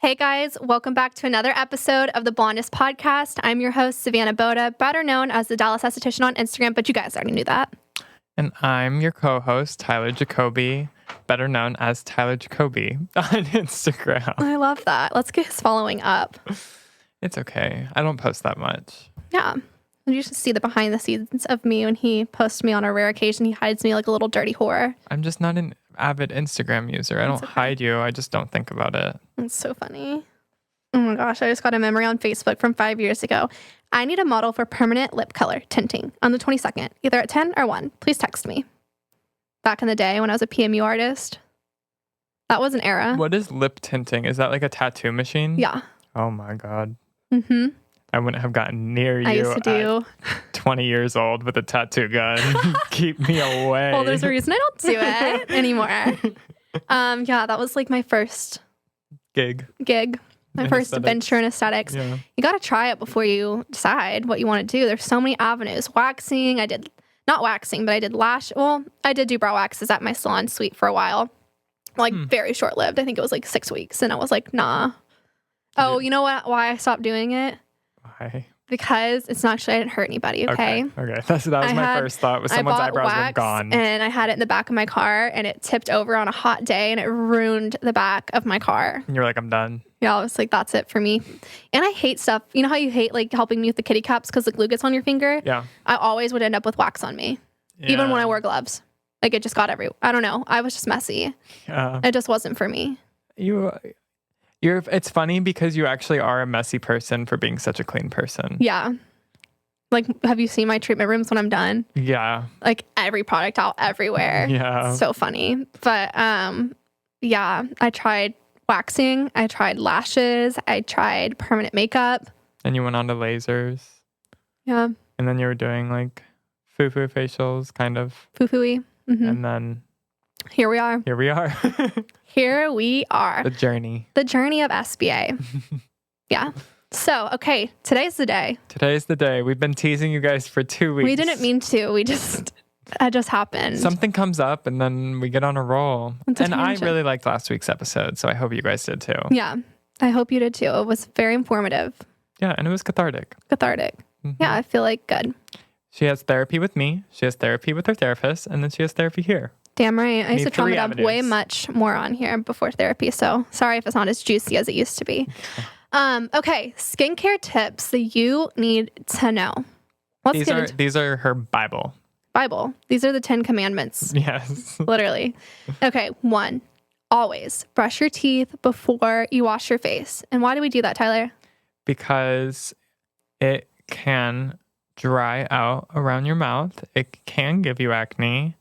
Hey guys, welcome back to another episode of the Blondest Podcast. I'm your host, Savanna Boda, better known as the Dallas Esthetician on Instagram, but you guys already knew that. And I'm your co-host, Tyler Jacoby, better known as Tyler Jacoby on Instagram. I love that. Let's get his following up. It's okay. I don't post that much. Yeah. You should see the behind the scenes of me when he posts me on a rare occasion. He hides me like a little dirty whore. I'm just not an avid Instagram user. I don't hide you. I just don't think about it. It's so funny. Oh my gosh, I just got a memory on Facebook from 5 years ago. I need a model for permanent lip color tinting on the 22nd, either at 10 or 1. Please text me. Back in the day when I was a PMU artist. That was an era. What is lip tinting? Is that like a tattoo machine? Yeah. Oh my God. Mm-hmm. I wouldn't have gotten near you. I used to do. 20 years old with a tattoo gun. Keep me away. Well, there's a reason I don't do it anymore. Yeah, that was like my first gig. My first adventure in aesthetics. Yeah. You got to try it before you decide what you want to do. There's so many avenues. Waxing, I did not waxing, but I did I did do brow waxes at my salon suite for a while. Like very short lived. I think it was like 6 weeks, and I was like, nah. Oh, you know what? Why I stopped doing it? Why? Because it's not actually, I didn't hurt anybody, okay? Okay. That was my first thought, was someone's eyebrows were gone. And I had it in the back of my car, and it tipped over on a hot day, and it ruined the back of my car. And you're like, I'm done. Yeah, I was like, that's it for me. And I hate stuff. You know how you hate like helping me with the kitty cups because the glue gets on your finger? Yeah. I always would end up with wax on me, even when I wore gloves. Like it just got I don't know. I was just messy. Yeah. It just wasn't for me. It's funny because you actually are a messy person for being such a clean person. Yeah. Like, have you seen my treatment rooms when I'm done? Yeah. Like every product out everywhere. Yeah. So funny. But yeah, I tried waxing. I tried lashes. I tried permanent makeup. And you went on to lasers. Yeah. And then you were doing like foo-foo facials, kind of. Foo-foo-y. Mm-hmm. And then here we are. Here we are. Here we are. The journey of SBA. Yeah. So, okay, today's the day. Today's the day. We've been teasing you guys for 2 weeks. We didn't mean to. It just happened. Something comes up and then we get on a roll. And I really liked last week's episode, so I hope you guys did too. Yeah, I hope you did too. It was very informative. Yeah, and it was cathartic. Mm-hmm. Yeah, I feel like good. She has therapy with me. She has therapy with her therapist. And then she has therapy here. Damn right. I used to trauma dump way much more on here before therapy. So sorry if it's not as juicy as it used to be. Okay, skincare tips that you need to know. These are her Bible. These are the 10 commandments. Yes. Literally. Okay, 1, always brush your teeth before you wash your face. And why do we do that, Tyler? Because it can dry out around your mouth. It can give you acne.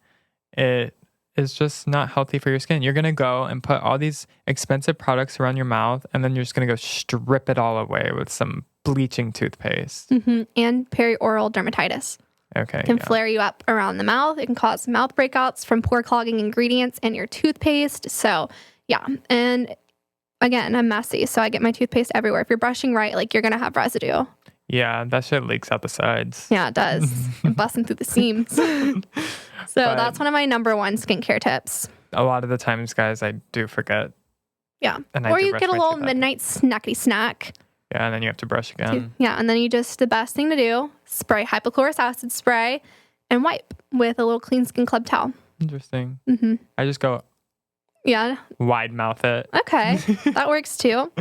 It is just not healthy for your skin. You're going to go and put all these expensive products around your mouth, and then you're just going to go strip it all away with some bleaching toothpaste. Mm-hmm. And perioral dermatitis. Okay. It can flare you up around the mouth. It can cause mouth breakouts from pore clogging ingredients in your toothpaste. So, yeah. And again, I'm messy, so I get my toothpaste everywhere. If you're brushing right, like you're going to have residue. Yeah, that shit leaks out the sides. Yeah, it does. And busting through the seams. So that's one of my number 1 skincare tips. A lot of the times, guys, I do forget. Yeah. Or you get a little midnight snackety snack. Yeah, and then you have to brush again. Yeah, and then the best thing to do, spray hypochlorous acid spray and wipe with a little Clean Skin Club towel. Interesting. Mm-hmm. I just go wide mouth it. Okay, that works too.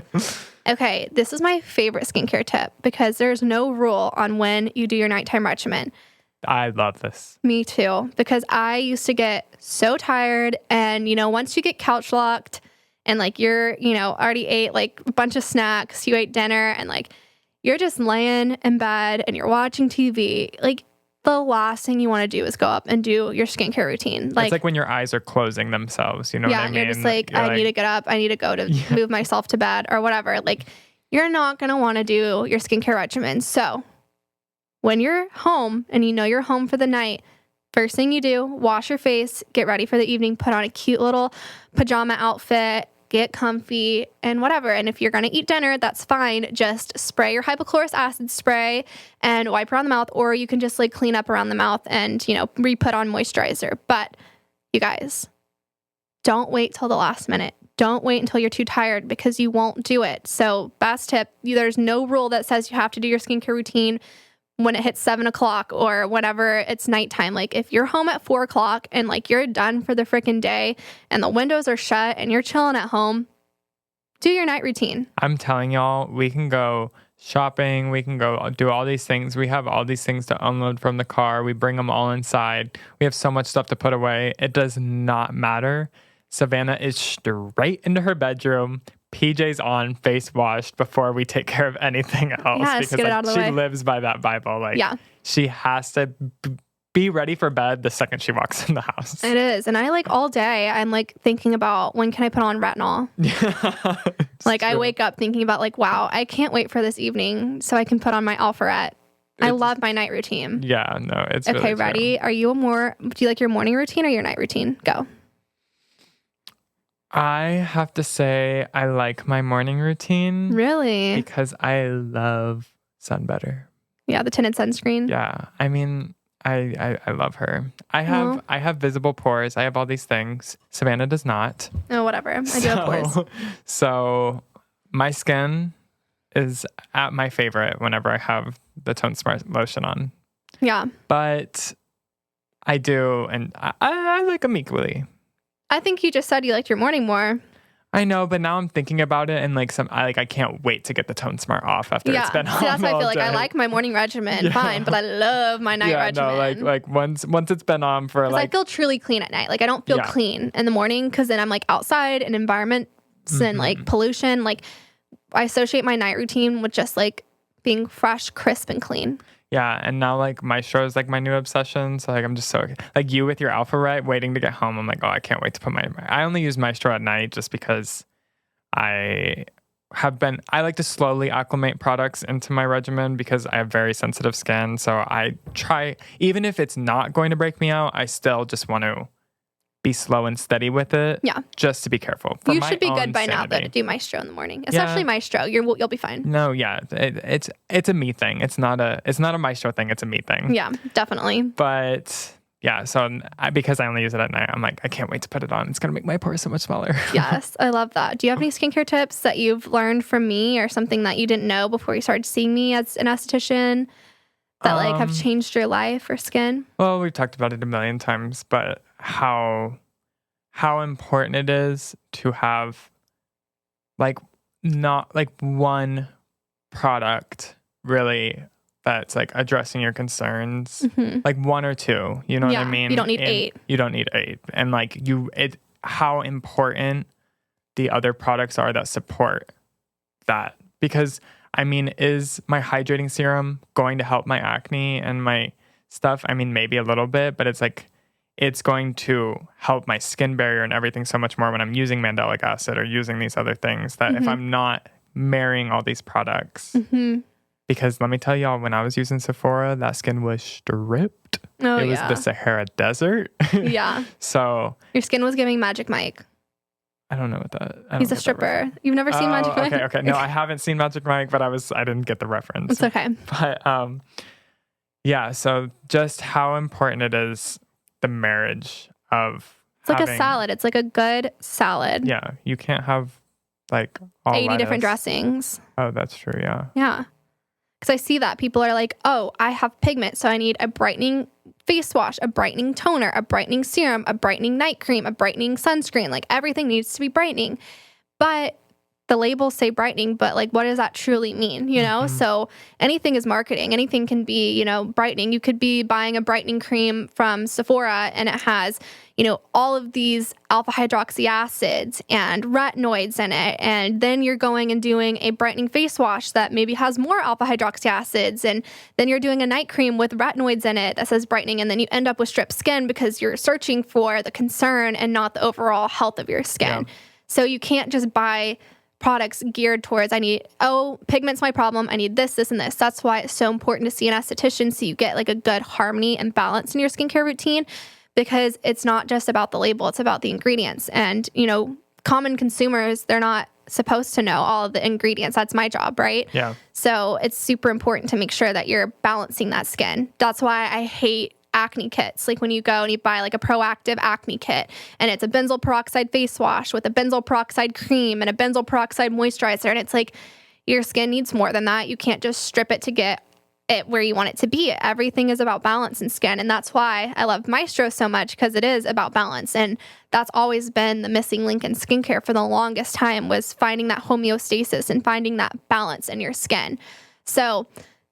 Okay, this is my favorite skincare tip because there's no rule on when you do your nighttime regimen. I love this. Me too, because I used to get so tired, and once you get couch locked and like you're already ate like a bunch of snacks, you ate dinner, and like you're just laying in bed and you're watching TV, like the last thing you want to do is go up and do your skincare routine. It's like when your eyes are closing themselves, you know what I mean? Yeah, you're just like, I need to get up. I need to go to move myself to bed or whatever. Like, you're not going to want to do your skincare regimen. So when you're home and you're home for the night, first thing you do, wash your face, get ready for the evening, put on a cute little pajama outfit, get comfy and whatever. And if you're going to eat dinner, that's fine. Just spray your hypochlorous acid spray and wipe around the mouth, or you can just like clean up around the mouth and, re-put on moisturizer. But you guys, don't wait till the last minute. Don't wait until you're too tired because you won't do it. So best tip, there's no rule that says you have to do your skincare routine when it hits 7 o'clock or whenever it's nighttime. Like if you're home at 4 o'clock and like you're done for the freaking day and the windows are shut and you're chilling at home, do your night routine. I'm telling y'all, we can go shopping. We can go do all these things. We have all these things to unload from the car. We bring them all inside. We have so much stuff to put away. It does not matter. Savanna is straight into her bedroom, PJs on, face washed before we take care of anything else. Yes, because get it out of the she way. lives by that Bible. Like she has to be ready for bed the second she walks in the house. It is. And I like all day, I'm like thinking about when can I put on retinol? Like true. I wake up thinking about like, wow, I can't wait for this evening so I can put on my Alpharet. I love my night routine. Yeah, no, it's okay. Really ready? true. Are you do you like your morning routine or your night routine? Go. I have to say I like my morning routine. Really? Because I love sun better. Yeah, the tinted sunscreen. Yeah. I mean, I love her. I have visible pores. I have all these things. Savanna does not. Oh, whatever. I do have pores. So my skin is at my favorite whenever I have the Tone Smart lotion on. Yeah. But I do, and I like them equally. I think you just said you liked your morning more. I know, but now I'm thinking about it, and like I can't wait to get the Tone Smart off after it's been on. See, that's why I feel like day. I like my morning regimen, fine, but I love my night regimen. No, like once it's been on for like, I feel truly clean at night. Like I don't feel clean in the morning because then I'm like outside and environments and like pollution. Like I associate my night routine with just like being fresh, crisp, and clean. Yeah, and now like Maestro is like my new obsession. So like I'm just so like you with your Alpharet waiting to get home. I'm like, oh, I can't wait to put I only use Maestro at night just because I like to slowly acclimate products into my regimen because I have very sensitive skin. So I try, even if it's not going to break me out, I still just want to be slow and steady with it. Yeah. Just to be careful. You should be good by now though to do Maestro in the morning. Especially Maestro. You'll be fine. No, yeah. It's a me thing. It's not a Maestro thing, it's a me thing. Yeah, definitely. But yeah, so because I only use it at night, I'm like, I can't wait to put it on. It's going to make my pores so much smaller. Yes, I love that. Do you have any skincare tips that you've learned from me or something that you didn't know before you started seeing me as an esthetician that like have changed your life or skin? Well, we've talked about it a million times, but how important it is to have like not like one product really that's like addressing your concerns, like one or two, you know what I mean? You don't need 8. You don't need 8. And like how important the other products are that support that. Because I mean, is my hydrating serum going to help my acne and my stuff? I mean, maybe a little bit, but it's like, it's going to help my skin barrier and everything so much more when I'm using mandelic acid or using these other things that if I'm not marrying all these products. Because let me tell y'all, when I was using Sephora, that skin was stripped. Oh, it was the Sahara Desert. Yeah. So your skin was giving Magic Mike. I don't know what that. He's a stripper. You've never seen Magic Mike? Okay. No, I haven't seen Magic Mike, but I didn't get the reference. It's okay. But yeah. So just how important it is, the marriage of. It's like a salad. It's like a good salad. Yeah, you can't have like all 80 lettuce. Different dressings. Oh, that's true. Yeah. Yeah. Because I see that people are like, oh, I have pigment, so I need a brightening face wash, a brightening toner, a brightening serum, a brightening night cream, a brightening sunscreen. Like everything needs to be brightening. But the labels say brightening, but like what does that truly mean? You know? So anything is marketing. Anything can be, you know, brightening. You could be buying a brightening cream from Sephora and it has, you know, all of these alpha hydroxy acids and retinoids in it. And then you're going and doing a brightening face wash that maybe has more alpha hydroxy acids. And then you're doing a night cream with retinoids in it that says brightening. And then you end up with stripped skin because you're searching for the concern and not the overall health of your skin. Yeah. So you can't just buy products geared towards, pigment's my problem. I need this, this, and this. That's why it's so important to see an esthetician so you get like a good harmony and balance in your skincare routine, because it's not just about the label, it's about the ingredients. And, you know, common consumers, they're not supposed to know all of the ingredients. That's my job, right? Yeah. So it's super important to make sure that you're balancing that skin. That's why I hate acne kits. Like when you go and you buy like a Proactive acne kit and it's a benzoyl peroxide face wash with a benzoyl peroxide cream and a benzoyl peroxide moisturizer. And it's like your skin needs more than that. You can't just strip it to get it where you want it to be. Everything is about balance in skin. And that's why I love Maestro so much, because it is about balance. And that's always been the missing link in skincare for the longest time, was finding that homeostasis and finding that balance in your skin. So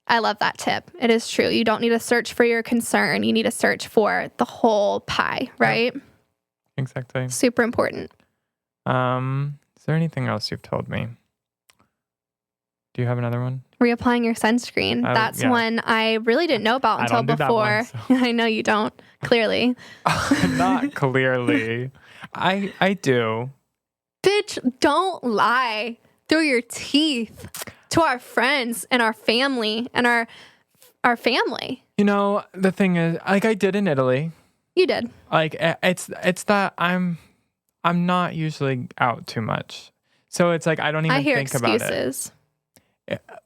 I love that tip. It is true. You don't need to search for your concern. You need to search for the whole pie, right? Yeah, exactly. Super important. Is there anything else you've told me? Do you have another one? Reapplying your sunscreen. That's one I really didn't know about until before. So. I know you don't, clearly. Not clearly. I do. Bitch, don't lie through your teeth to our friends and our family and our family. You know, the thing is, like, I did in Italy. You did. Like, it's that I'm not usually out too much. So it's like I don't even think about it.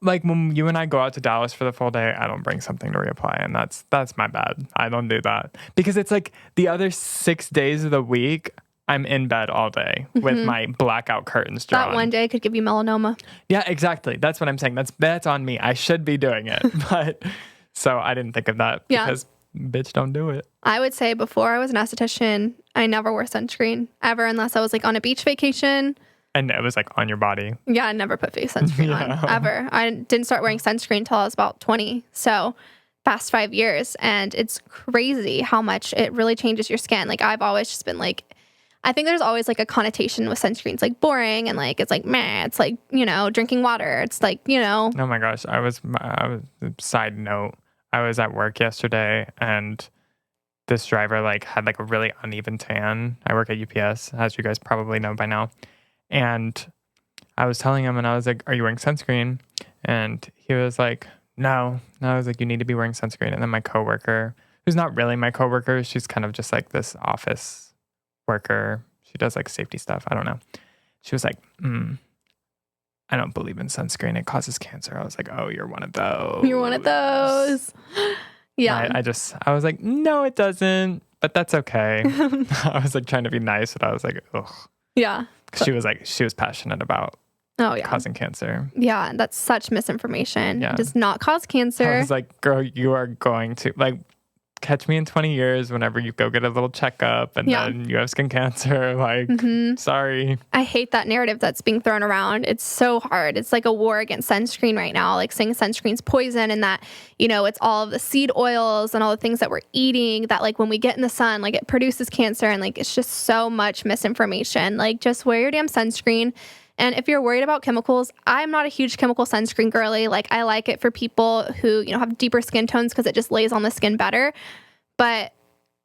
Like when you and I go out to Dallas for the full day, I don't bring something to reapply, and that's my bad. I don't do that because it's like the other 6 days of the week, I'm in bed all day with my blackout curtains drawn. That one day could give you melanoma. Yeah, exactly. That's what I'm saying. That's on me. I should be doing it, but so I didn't think of that because bitch, don't do it. I would say before I was an esthetician, I never wore sunscreen ever unless I was like on a beach vacation. And it was like on your body. Yeah, I never put face sunscreen on, ever. I didn't start wearing sunscreen until I was about 20. So past 5 years. And it's crazy how much it really changes your skin. Like I've always just been like, I think there's always like a connotation with sunscreen. It's like boring and like, it's like, meh. It's like, drinking water. It's like, Oh my gosh. I was side note. I was at work yesterday and this driver like had like a really uneven tan. I work at UPS, as you guys probably know by now. And I was telling him, and I was like, are you wearing sunscreen? And he was like, no. And I was like, you need to be wearing sunscreen. And then my coworker, who's not really my coworker, she's kind of just like this office worker. She does like safety stuff. I don't know. She was like, I don't believe in sunscreen. It causes cancer. I was like, oh, you're one of those. You're one of those. Yeah. I was like, no, it doesn't. But that's okay. I was like trying to be nice, but I was like, ugh. Yeah. She was passionate about causing cancer. Yeah, that's such misinformation. Yeah. It does not cause cancer. I was like, girl, you are going to like catch me in 20 years whenever you go get a little checkup and then you have skin cancer. Like, sorry. I hate that narrative that's being thrown around. It's so hard. It's like a war against sunscreen right now, like saying sunscreen's poison and that, it's all of the seed oils and all the things that we're eating that like when we get in the sun, like it produces cancer. And like, it's just so much misinformation. Like just wear your damn sunscreen. And if you're worried about chemicals, I'm not a huge chemical sunscreen girly. Like I like it for people who, have deeper skin tones because it just lays on the skin better. But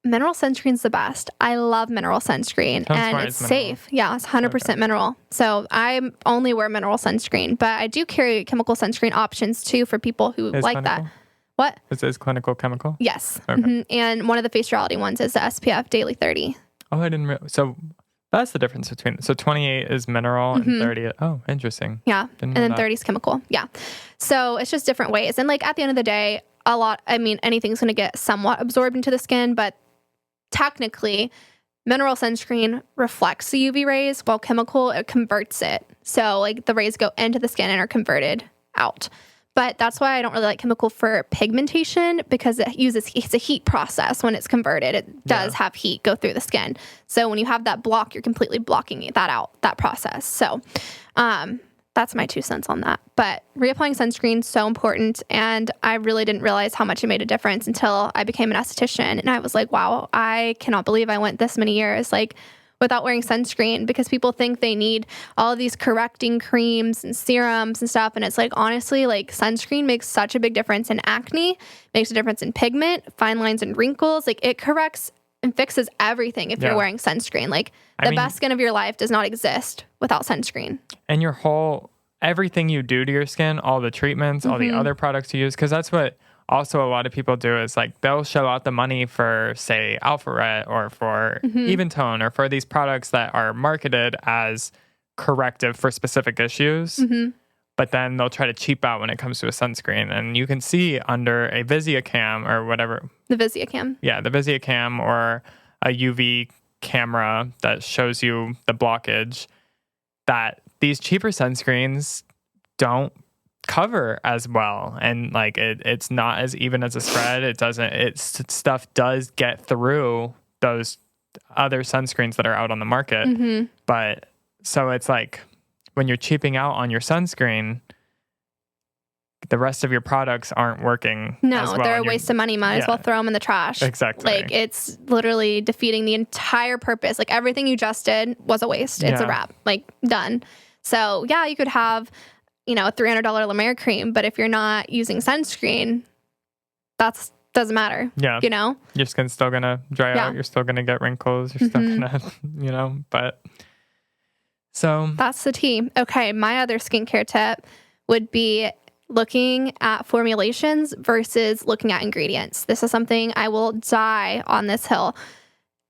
mineral sunscreen's the best. I love mineral sunscreen and it's safe. Yeah, it's 100% mineral. So I only wear mineral sunscreen, but I do carry chemical sunscreen options too for people who like clinical? That. What? Is clinical chemical? Yes. Okay. And one of the face reality ones is the SPF Daily 30. Oh, I didn't realize. So that's the difference between, so 28 is mineral and 30. Oh, interesting. Yeah. And then 30 is chemical. Yeah. So it's just different ways. And like at the end of the day, anything's going to get somewhat absorbed into the skin, but technically mineral sunscreen reflects the UV rays while chemical, it converts it. So like the rays go into the skin and are converted out. But that's why I don't really like chemical for pigmentation because it's a heat process when it's converted. It does have heat go through the skin. So when you have that block, you're completely blocking that out, that process. So that's my 2 cents on that. But reapplying sunscreen is so important. And I really didn't realize how much it made a difference until I became an esthetician. And I was like, wow, I cannot believe I went this many years without wearing sunscreen because people think they need all of these correcting creams and serums and stuff. And it's like, honestly, like sunscreen makes such a big difference in acne, makes a difference in pigment, fine lines and wrinkles. Like it corrects and fixes everything if you're wearing sunscreen. Like the best skin of your life does not exist without sunscreen. And everything you do to your skin, all the treatments, all the other products you use, because that's what also a lot of people do is like they'll shell out the money for, say, Alpharet or for Even Tone or for these products that are marketed as corrective for specific issues. but then they'll try to cheap out when it comes to a sunscreen. And you can see under a VisiaCam or whatever. The VisiaCam. Yeah, the VisiaCam or a UV camera that shows you the blockage, that these cheaper sunscreens don't cover as well, and like it's not as even as a spread. Stuff does get through those other sunscreens that are out on the market. But so it's like when you're cheaping out on your sunscreen, the rest of your products aren't working. No, as well, they're a waste of money. Might as well throw them in the trash. Exactly. Like, it's literally defeating the entire purpose. Like, everything you just did was a waste. It's a wrap. Like, done. So, yeah, you could have, a $300 La Mer cream, but if you're not using sunscreen, that doesn't matter. Yeah. Your skin's still going to dry out. You're still going to get wrinkles. You're still going to, but so. That's the tea. Okay. My other skincare tip would be looking at formulations versus looking at ingredients. This is something I will die on this hill.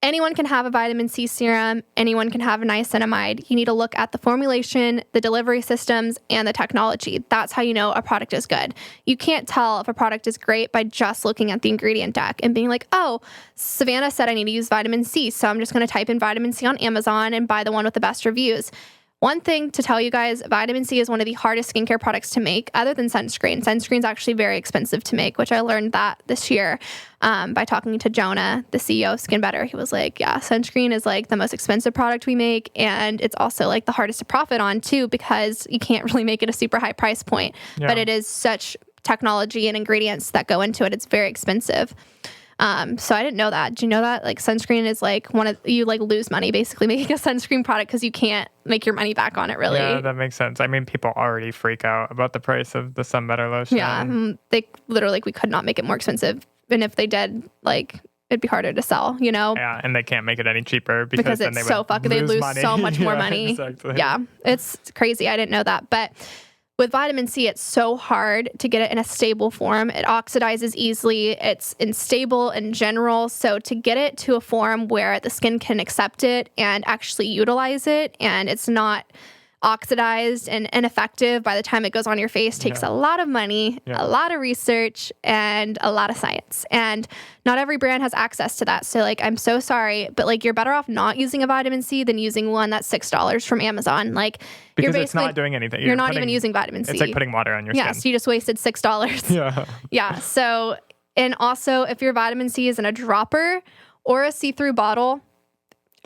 Anyone can have a vitamin C serum. Anyone can have a niacinamide. You need to look at the formulation, the delivery systems, and the technology. That's how you know a product is good. You can't tell if a product is great by just looking at the ingredient deck and being like, oh, Savanna said I need to use vitamin C, so I'm just going to type in vitamin C on Amazon and buy the one with the best reviews. One thing to tell you guys, vitamin C is one of the hardest skincare products to make other than sunscreen. Sunscreen is actually very expensive to make, which I learned that this year by talking to Jonah, the CEO of Skin Better. He was like, yeah, sunscreen is like the most expensive product we make. And it's also like the hardest to profit on too, because you can't really make it a super high price point. Yeah. But it is such technology and ingredients that go into it. It's very expensive. So I didn't know that. Do you know that? Like, sunscreen is like you like lose money basically making a sunscreen product because you can't make your money back on it, really. Yeah, that makes sense. I mean, people already freak out about the price of the Sun Better lotion. Yeah, they literally, we could not make it more expensive. And if they did, like, it'd be harder to sell, Yeah, and they can't make it any cheaper because then it's so fucking, they lose money. So much more money. Exactly. Yeah, it's crazy. I didn't know that. But with vitamin C, it's so hard to get it in a stable form. It oxidizes easily. It's unstable in general. So to get it to a form where the skin can accept it and actually utilize it, and it's not oxidized and ineffective by the time it goes on your face, takes a lot of money, a lot of research, and a lot of science. And not every brand has access to that. So, like, I'm so sorry, but like, you're better off not using a vitamin C than using one that's $6 from Amazon. Like, because it's not doing anything. You're not even using vitamin C. It's like putting water on your skin. So you just wasted $6. Yeah. Yeah. So, and also, if your vitamin C is in a dropper or a see-through bottle,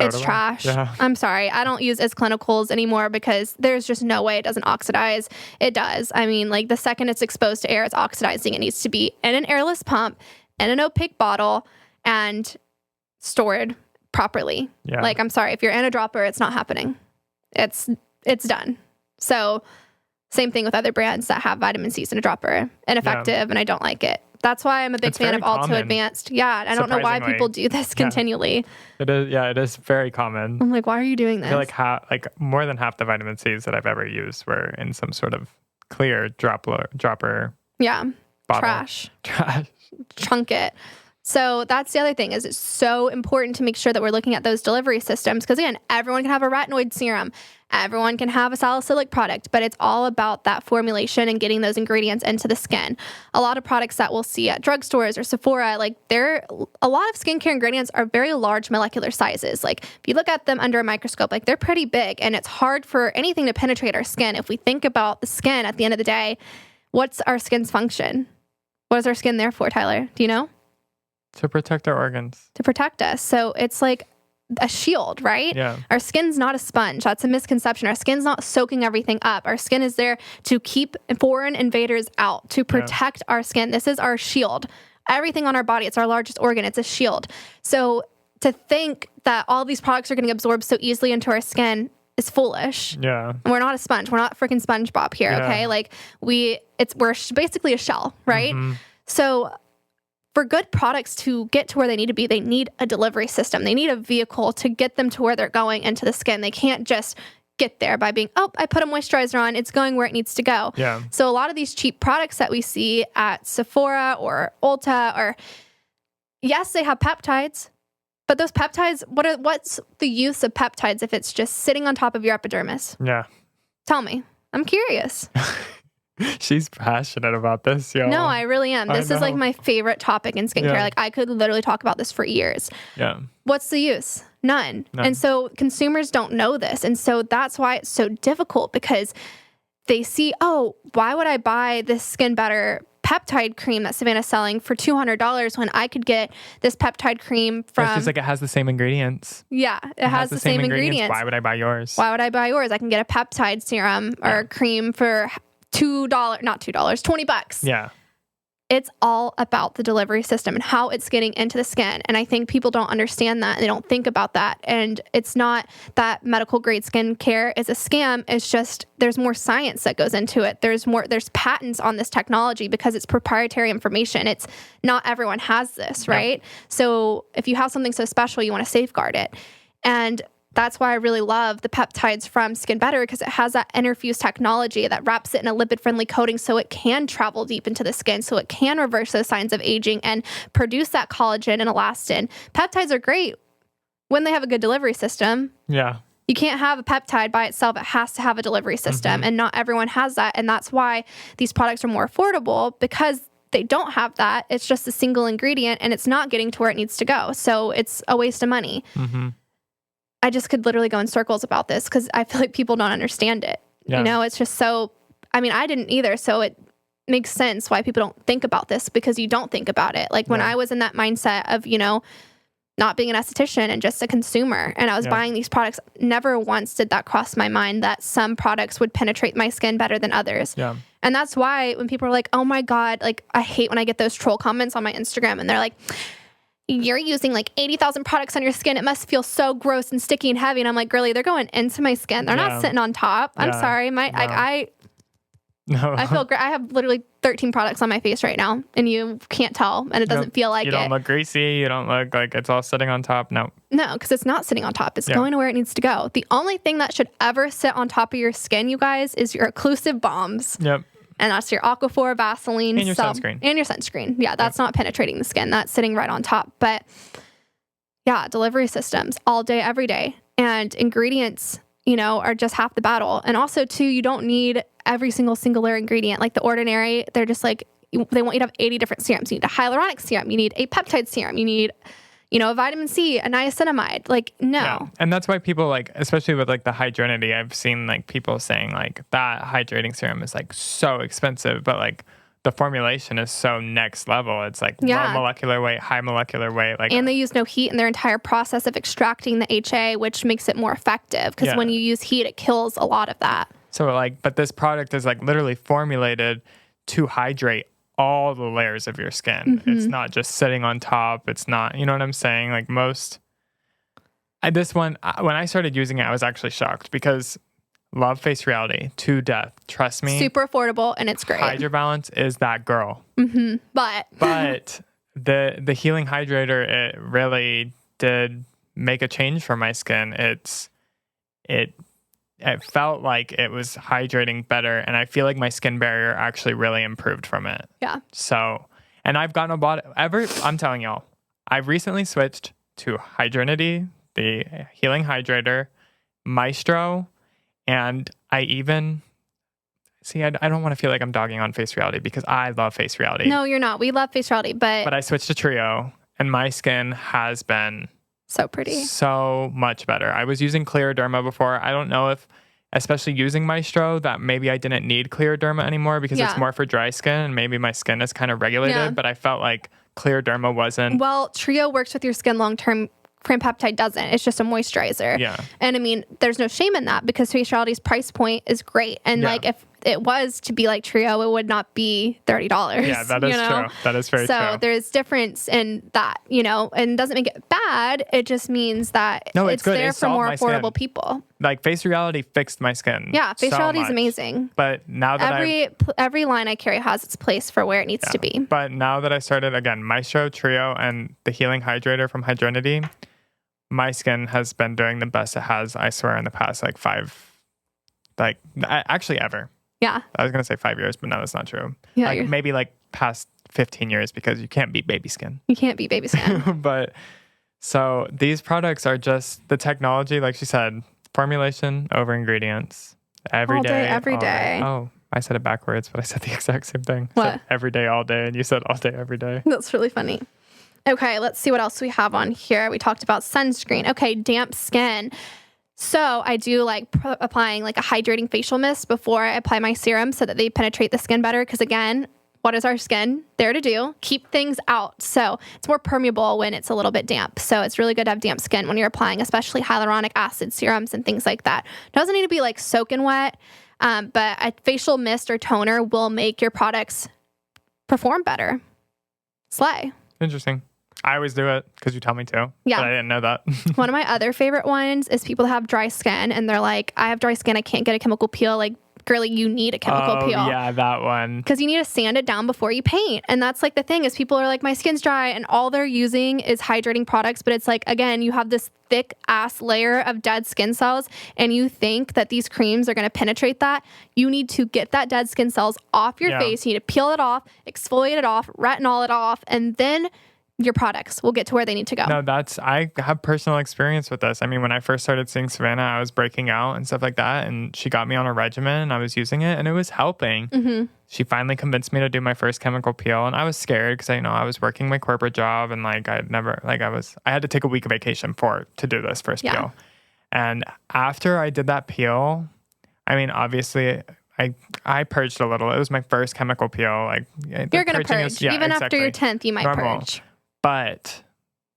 it's trash. Yeah. I'm sorry. I don't use It's Clinicals anymore because there's just no way it doesn't oxidize. It does. I mean, like, the second it's exposed to air, it's oxidizing. It needs to be in an airless pump, in an opaque bottle, and stored properly. Yeah. Like, I'm sorry. If you're in a dropper, it's not happening. It's done. So same thing with other brands that have vitamin C's in a dropper. Ineffective, and I don't like it. That's why I'm a big fan of Alto Advanced. Yeah, I don't know why people do this continually. It is. Yeah, it is very common. I'm like, why are you doing this? I feel like more than half the vitamin C's that I've ever used were in some sort of clear dropper. Yeah, bottle. Trash. Chunk it. So that's the other thing, is it's so important to make sure that we're looking at those delivery systems. Because again, everyone can have a retinoid serum. Everyone can have a salicylic product, but it's all about that formulation and getting those ingredients into the skin. A lot of products that we'll see at drugstores or Sephora, like, a lot of skincare ingredients are very large molecular sizes. Like, if you look at them under a microscope, like, they're pretty big, and it's hard for anything to penetrate our skin. If we think about the skin at the end of the day, what's our skin's function? What is our skin there for, Tyler? Do you know? To protect our organs. To protect us. So it's like a shield, right? Yeah. Our skin's not a sponge. That's a misconception. Our skin's not soaking everything up. Our skin is there to keep foreign invaders out, to protect our skin. This is our shield. Everything on our body, it's our largest organ. It's a shield. So to think that all these products are going to absorb so easily into our skin is foolish. Yeah. And we're not a sponge. We're not freaking SpongeBob here, okay? Like, we're basically a shell, right? Mm-hmm. So for good products to get to where they need to be, they need a delivery system. They need a vehicle to get them to where they're going into the skin. They can't just get there by being, I put a moisturizer on, it's going where it needs to go. Yeah. So a lot of these cheap products that we see at Sephora or Ulta, yes, they have peptides, but those peptides, what's the use of peptides if it's just sitting on top of your epidermis? Yeah. Tell me. I'm curious. She's passionate about this, yo. No, I really am. This is like my favorite topic in skincare. Yeah. Like I could literally talk about this for years. Yeah. What's the use? None. And so consumers don't know this. And so that's why it's so difficult, because they see, oh, why would I buy this Skin Better peptide cream that Savanna's selling for $200 when I could get this peptide cream from... She's like, it has the same ingredients. Yeah, it has the same ingredients. Why would I buy yours? Why would I buy yours? I can get a peptide serum or cream for not $2, $20. Yeah. It's all about the delivery system and how it's getting into the skin. And I think people don't understand that. And they don't think about that. And it's not that medical grade skincare is a scam. It's just there's more science that goes into it. There's patents on this technology because it's proprietary information. It's not everyone has this, right? Yeah. So if you have something so special, you want to safeguard it. And that's why I really love the peptides from Skin Better, because it has that interfuse technology that wraps it in a lipid-friendly coating so it can travel deep into the skin, so it can reverse those signs of aging and produce that collagen and elastin. Peptides are great when they have a good delivery system. Yeah. You can't have a peptide by itself. It has to have a delivery system, and not everyone has that. And that's why these products are more affordable, because they don't have that. It's just a single ingredient, and it's not getting to where it needs to go. So it's a waste of money. Mm-hmm. I just could literally go in circles about this because I feel like people don't understand it. Yeah. You know, it's just so, I mean, I didn't either. So it makes sense why people don't think about this, because you don't think about it. Like when I was in that mindset of, you know, not being an esthetician and just a consumer, and I was buying these products, never once did that cross my mind that some products would penetrate my skin better than others. Yeah. And that's why when people are like, oh my God, like I hate when I get those troll comments on my Instagram and they're like, you're using like 80,000 products on your skin. It must feel so gross and sticky and heavy. And I'm like, girly, they're going into my skin. They're not sitting on top. I'm sorry. I feel great. I have literally 13 products on my face right now, and you can't tell, and it doesn't feel like it. You don't look greasy. You don't look like it's all sitting on top. No, because it's not sitting on top. It's going to where it needs to go. The only thing that should ever sit on top of your skin, you guys, is your occlusive balms. Yep. And that's your Aquaphor, Vaseline. And your sunscreen. And your sunscreen. Yeah, that's not penetrating the skin. That's sitting right on top. But yeah, delivery systems all day, every day. And ingredients, you know, are just half the battle. And also, too, you don't need every singular ingredient. Like The Ordinary, they're just like, they want you to have 80 different serums. You need a hyaluronic serum. You need a peptide serum. You need, you know, a vitamin C, a niacinamide. Like, no. Yeah. And that's why people like, especially with like the Hydrinity, I've seen like people saying like that hydrating serum is like so expensive, but like the formulation is so next level. It's like low molecular weight, high molecular weight. Like, and they use no heat in their entire process of extracting the HA, which makes it more effective, because when you use heat, it kills a lot of that. So like, but this product is like literally formulated to hydrate all the layers of your skin. It's not just sitting on top. It's not, you know what I'm saying? Like this one, when I started using it, I was actually shocked, because love Face Reality to death. Trust me. Super affordable, and it's great. Hydra Balance is that girl. But the Healing Hydrator, it really did make a change for my skin. It felt like it was hydrating better, and I feel like my skin barrier actually really improved from it. Yeah. So, and I've gotten I'm telling y'all, I've recently switched to Hydrinity, the Healing Hydrator, Maestro, and I even, I don't want to feel like I'm dogging on Face Reality, because I love Face Reality. No, you're not. We love Face Reality, but I switched to Trio, and my skin has been so pretty. So much better. I was using Clearaderma before. I don't know if, especially using Maestro, that maybe I didn't need Clearaderma anymore, because it's more for dry skin, and maybe my skin is kind of regulated, but I felt like Clearaderma wasn't. Well, Trio works with your skin long-term. Cream peptide doesn't. It's just a moisturizer. Yeah. And I mean, there's no shame in that, because Face Reality's price point is great. And like, if it was to be like Trio, it would not be $30. Yeah, that is true. That is very true. So there's difference in that, you know, and it doesn't make it bad. It just means that it's good. There for more affordable people. Like Face Reality fixed my skin. Yeah, Face Reality is amazing. But now that every line I carry has its place for where it needs to be. But now that I started again, Maestro, Trio, and the Healing Hydrator from Hydrinity, my skin has been doing the best it has, I swear, in the past actually ever. Yeah. I was going to say 5 years, but no, that's not true. Yeah, maybe like past 15 years, because you can't beat baby skin. You can't beat baby skin. But so these products are just the technology, like she said, formulation over ingredients. Every All day, day, every all day. Oh, I said it backwards, but I said the exact same thing. What? I said every day, all day, and you said all day, every day. That's really funny. Okay, let's see what else we have on here. We talked about sunscreen. Okay, damp skin. So I do like applying like a hydrating facial mist before I apply my serum so that they penetrate the skin better. Because again, what is our skin there to do? Keep things out. So it's more permeable when it's a little bit damp. So it's really good to have damp skin when you're applying, especially hyaluronic acid serums and things like that. It doesn't need to be like soaking wet, but a facial mist or toner will make your products perform better. Slay. Interesting. I always do it because you tell me to. Yeah. But I didn't know that. One of my other favorite ones is people that have dry skin and they're like, I have dry skin, I can't get a chemical peel. Like, girly, you need a chemical peel. Yeah, that one. Because you need to sand it down before you paint. And that's like the thing is people are like, my skin's dry and all they're using is hydrating products. But it's like, again, you have this thick ass layer of dead skin cells and you think that these creams are going to penetrate that. You need to get that dead skin cells off your face. You need to peel it off, exfoliate it off, retinol it off, and then your products will get to where they need to go. No, I have personal experience with this. I mean, when I first started seeing Savanna, I was breaking out and stuff like that. And she got me on a regimen and I was using it and it was helping. Mm-hmm. She finally convinced me to do my first chemical peel. And I was scared because I was working my corporate job and like I had to take a week of vacation to do this first peel. And after I did that peel, I mean, obviously I purged a little. It was my first chemical peel. Like you're going to purge. Even after your 10th, you might purge. But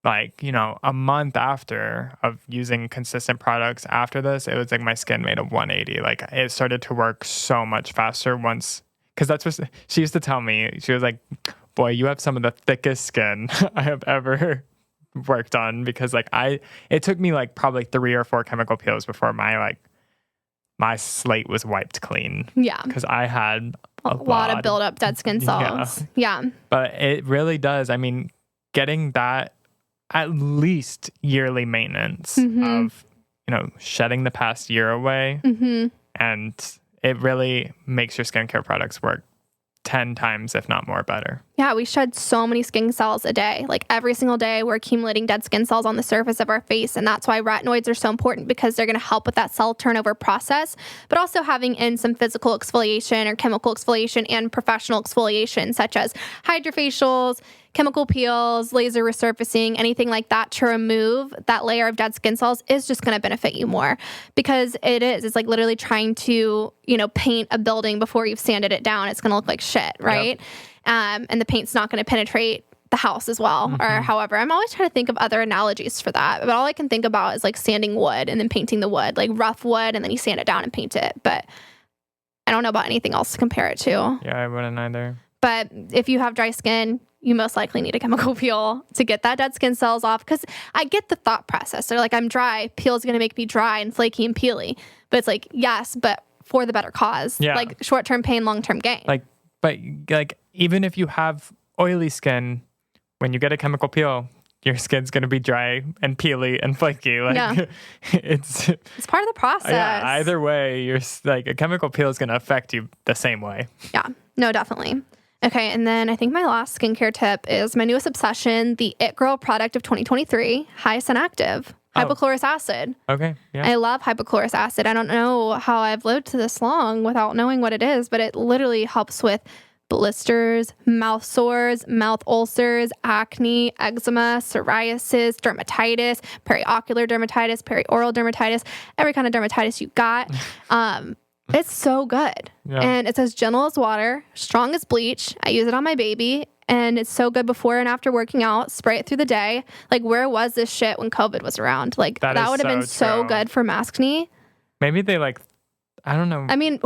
like, a month after of using consistent products after this, it was like my skin made a 180. Like it started to work so much faster once, because that's what she used to tell me. She was like, boy, you have some of the thickest skin I have ever worked on, because like it took me like probably 3 or 4 chemical peels before my slate was wiped clean. Yeah. Because I had a lot of build up dead skin cells. Yeah. But it really does. I mean, getting that at least yearly maintenance of, shedding the past year away. Mm-hmm. And it really makes your skincare products work 10 times, if not more, better. Yeah, we shed so many skin cells a day. Like every single day, we're accumulating dead skin cells on the surface of our face. And that's why retinoids are so important, because they're going to help with that cell turnover process, but also having in some physical exfoliation or chemical exfoliation and professional exfoliation, such as hydrofacials, chemical peels, laser resurfacing, anything like that to remove that layer of dead skin cells is just going to benefit you more, because it's like literally trying to, paint a building before you've sanded it down. It's going to look like shit, right? Yep. And the paint's not going to penetrate the house as well, or however. I'm always trying to think of other analogies for that, but all I can think about is like sanding wood and then painting the wood, like rough wood, and then you sand it down and paint it. But I don't know about anything else to compare it to. Yeah, I wouldn't either. But if you have dry skin, you most likely need a chemical peel to get that dead skin cells off. Because I get the thought process. They're like, I'm dry. Peel is going to make me dry and flaky and peely. But it's like, yes, but for the better cause. Yeah. Like short-term pain, long-term gain. But even if you have oily skin, when you get a chemical peel, your skin's going to be dry and peely and flaky. It's part of the process. Yeah, either way, a chemical peel is going to affect you the same way. Yeah, no, definitely. Okay, and then I think my last skincare tip is my newest obsession, the It Girl product of 2023, Hyacin Active, hypochlorous acid. Okay, yeah. I love hypochlorous acid. I don't know how I've lived this long without knowing what it is, but it literally helps with blisters, mouth sores, mouth ulcers, acne, eczema, psoriasis, dermatitis, periocular dermatitis, perioral dermatitis, every kind of dermatitis you got. It's so good. Yeah. And it's as gentle as water, strong as bleach. I use it on my baby, and it's so good before and after working out. Spray it through the day. Like, where was this shit when COVID was around? Like, that would have been so good for maskne. Maybe they I don't know. I mean,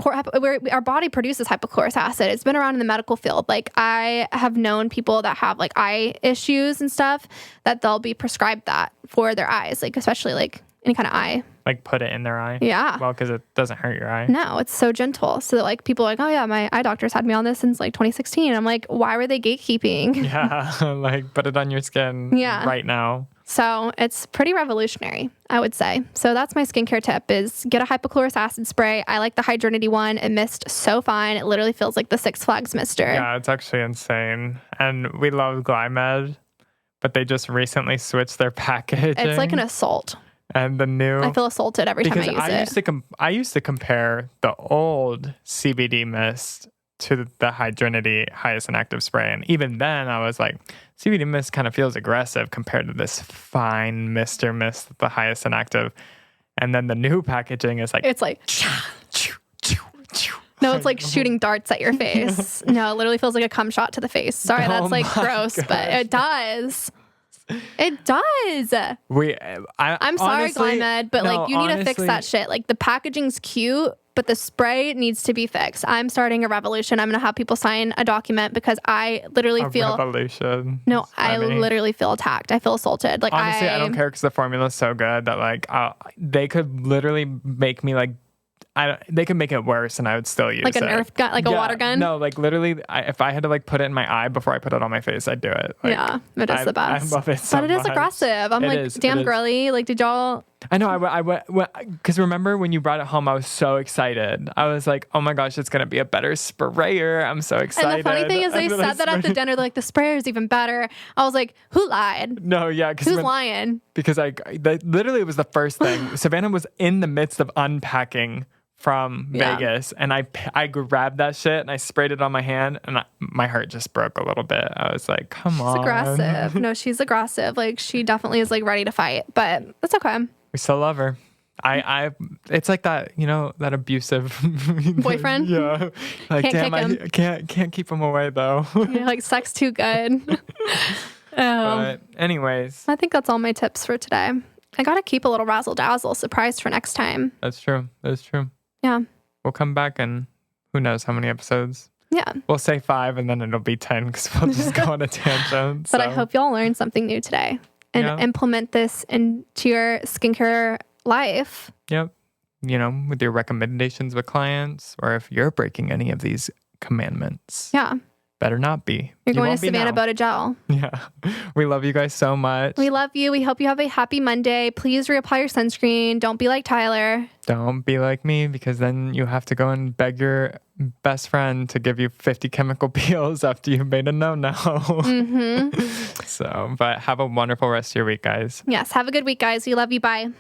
our body produces hypochlorous acid. It's been around in the medical field. Like, I have known people that have like eye issues and stuff that they'll be prescribed that for their eyes, like especially like any kind of eye. Like put it in their eye? Yeah. Well, because it doesn't hurt your eye. No, it's so gentle. So like people are like, oh yeah, my eye doctor's had me on this since like 2016. I'm like, why were they gatekeeping? Yeah, like put it on your skin right now. So it's pretty revolutionary, I would say. So that's my skincare tip is get a hypochlorous acid spray. I like the Hydrinity one. It mist so fine. It literally feels like the Six Flags mister. Yeah, it's actually insane. And we love Glymed, but they just recently switched their packaging. It's like an assault. And the new, I feel assaulted every time I use it. I used to compare the old CBD mist to the Hydrinity Hyacin Active Spray. And even then I was like, CBD mist kind of feels aggressive compared to this fine Mist with the Hyacin Active. And then the new packaging is like, it's like, no, it's like shooting darts at your face. No, it literally feels like a cum shot to the face. Sorry, that's like gross, but it does. It does. I'm sorry, Glymed, but like you need to fix that shit. Like the packaging's cute, but the spray needs to be fixed. I'm starting a revolution. I'm gonna have people sign a document because I literally feel revolution. No, I literally feel attacked. I feel assaulted. Like honestly, I don't care because the formula is so good that like they could literally make me like. They could make it worse and I would still use it. Like a Nerf gun, like a water gun? No, like literally, if I had to like put it in my eye before I put it on my face, I'd do it. Like, yeah, it is the best. I love it so much. But it is aggressive. I'm like, damn girly. Like, did y'all... I know, I went, because remember when you brought it home, I was so excited. I was like, oh my gosh, it's going to be a better sprayer. I'm so excited. And the funny thing is they said that at the dinner, they're like, the sprayer is even better. I was like, who lied? No, yeah. Who's lying? Because literally it was the first thing. Savannah was in the midst of unpacking from Vegas and I grabbed that shit and I sprayed it on my hand and my heart just broke a little bit. I was like, come on. She's aggressive. No, she's aggressive. Like she definitely is like ready to fight, but that's okay. We still love her. It's like that, that abusive boyfriend. Yeah. Like, can't kick him. Can't keep him away though. Yeah, like sex too good. But anyways. I think that's all my tips for today. I got to keep a little razzle dazzle surprise for next time. That's true. Yeah. We'll come back and who knows how many episodes. Yeah. We'll say 5 and then it'll be 10 because we'll just go on a tangent. But I hope y'all learned something new today and implement this into your skincare life. Yep. With your recommendations with clients or if you're breaking any of these commandments. Yeah. Better not be. You're going to Savanna Boda Gel. Yeah. We love you guys so much. We love you. We hope you have a happy Monday. Please reapply your sunscreen. Don't be like Tyler. Don't be like me because then you have to go and beg your best friend to give you 50 chemical peels after you've made a no-no. Mm-hmm. But have a wonderful rest of your week, guys. Yes. Have a good week, guys. We love you. Bye.